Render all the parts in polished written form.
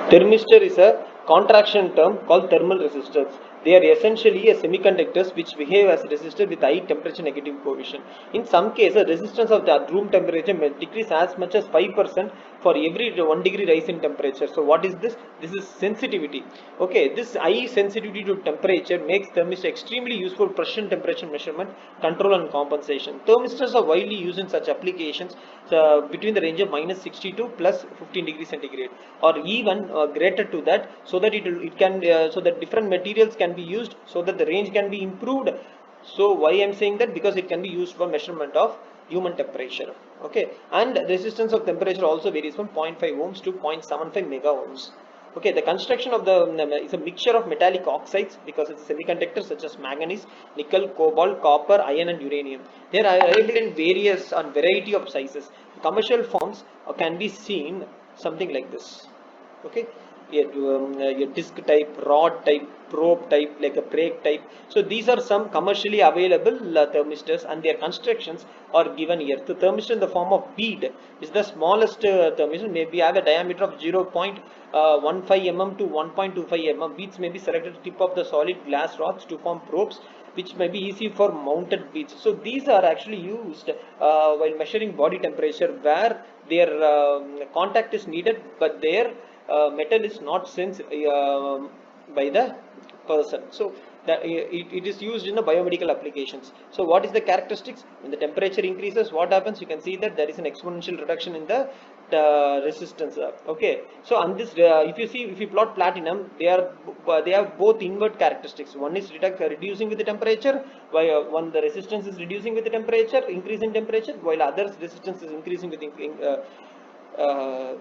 Thermistor is a contraction term called thermal resistors. They are essentially a semiconductors which behave as resistor with high temperature negative coefficient. In some cases, resistance of the room temperature may decrease as much as 5% for every 1 degree rise in temperature. So what is this? This is sensitivity. Okay, this high sensitivity to temperature makes thermistor extremely useful for pressure and temperature measurement, control and compensation. Thermistors are widely used in such applications between the range of minus 60 to plus 15 degrees centigrade, or even greater to that, so that it can so that different materials can be used, so that the range can be improved. So why I'm saying that? Because it can be used for measurement of human temperature. Okay, and resistance of temperature also varies from 0.5 ohms to 0.75 mega ohms. Okay, the construction of the is a mixture of metallic oxides, because it's a semiconductor, such as manganese, nickel, cobalt, copper, iron and uranium. They are available in various and variety of sizes. Commercial forms can be seen something like this. Okay, your disc type, rod type, probe type, like a brake type. So these are some commercially available thermistors, and their constructions are given here. The thermistor in the form of bead is the smallest thermistor. Maybe have a diameter of 0.15 mm to 1.25 mm. Beads may be selected to tip of the solid glass rods to form probes, which may be easy for mounted beads. So these are actually used while measuring body temperature, where their contact is needed, but their metal is not sensed by the person. So that it is used in the biomedical applications. So what is the characteristics? When the temperature increases, what happens? You can see that there is an exponential reduction in the resistance. Okay, so on this, if you plot platinum, they have both invert characteristics. One is reducing with the temperature, while one the resistance is reducing with the temperature, increase in temperature, while others resistance is increasing with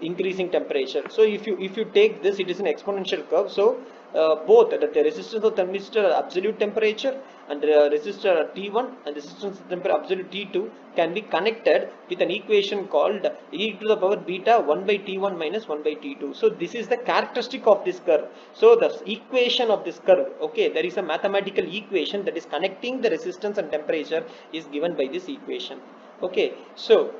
increasing temperature. So if you take this, it is an exponential curve. So both the resistance of thermistor at absolute temperature and the resistor at T1 and resistance temperature absolute T2 can be connected with an equation called e to the power beta 1 by T1 minus 1 by T2. So this is the characteristic of this curve. So the equation of this curve, okay, there is a mathematical equation that is connecting the resistance and temperature, is given by this equation. Okay, so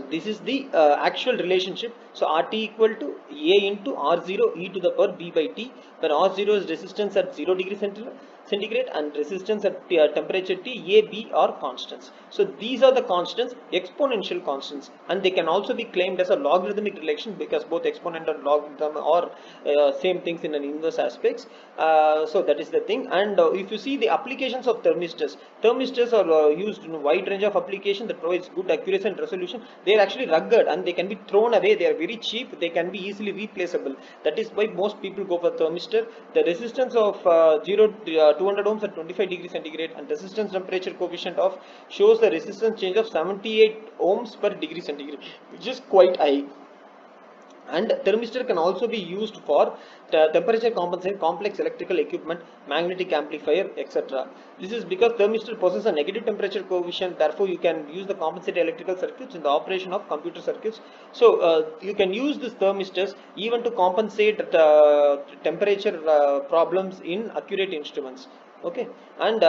this is the actual relationship. So RT equal to A into R0 e to the power B by T, where R0 is resistance at 0 degree centigrade and resistance at temperature T, A, B are constants. So these are the constants, exponential constants, and they can also be claimed as a logarithmic relation, because both exponent and logarithm are same things in an inverse aspects. So that is the thing. And if you see the applications of thermistors are used in a wide range of applications that provides good accuracy and resolution. They are actually rugged and they can be thrown away. They are very cheap. They can be easily replaceable. That is why most people go for thermistor. The resistance of 200 ohms at 25 degrees centigrade, and resistance temperature coefficient of shows the resistance change of 78 ohms per degree centigrade, which is quite high. And thermistor can also be used for temperature compensation, complex electrical equipment, magnetic amplifier, etc. This is because thermistor possesses a negative temperature coefficient. Therefore, you can use the compensated electrical circuits in the operation of computer circuits. So you can use these thermistors even to compensate temperature problems in accurate instruments. Okay, and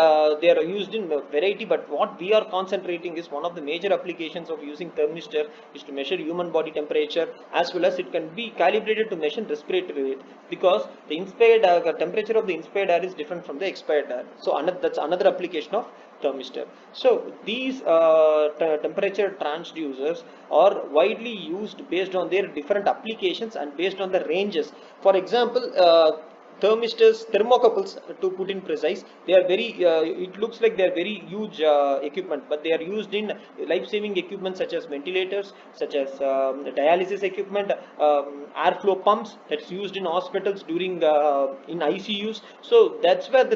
they are used in variety, but what we are concentrating is one of the major applications of using thermistor is to measure human body temperature, as well as it can be calibrated to measure respiratory rate, because the inspired temperature of the inspired air is different from the expired air. So that's another application of thermistor. So these temperature transducers are widely used based on their different applications and based on the ranges. For example, thermistors, thermocouples, to put in precise, they are very it looks like they are very huge equipment, but they are used in life-saving equipment such as ventilators, such as dialysis equipment, airflow pumps that's used in hospitals during in ICUs. So that's where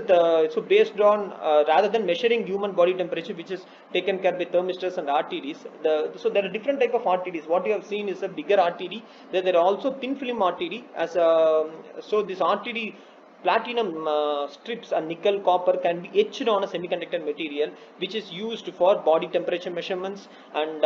so based on rather than measuring human body temperature, which is taken care by thermistors and RTDs, so there are different type of RTDs. What you have seen is a bigger RTD. There are also thin film RTD as a, so this RTD platinum strips and nickel copper can be etched on a semiconductor material, which is used for body temperature measurements, and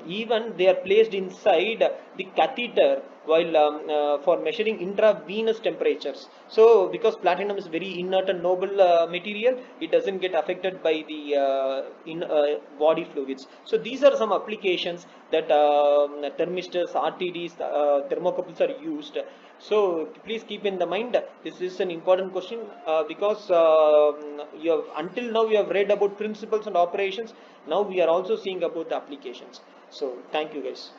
even they are placed inside the catheter while for measuring intravenous temperatures. So because platinum is very inert and noble material, it doesn't get affected by the body fluids. So these are some applications that thermistors, RTDs, thermocouples are used. So please keep in the mind, this is an important question because you have, until now you have read about principles and operations. Now we are also seeing about the applications. So thank you guys.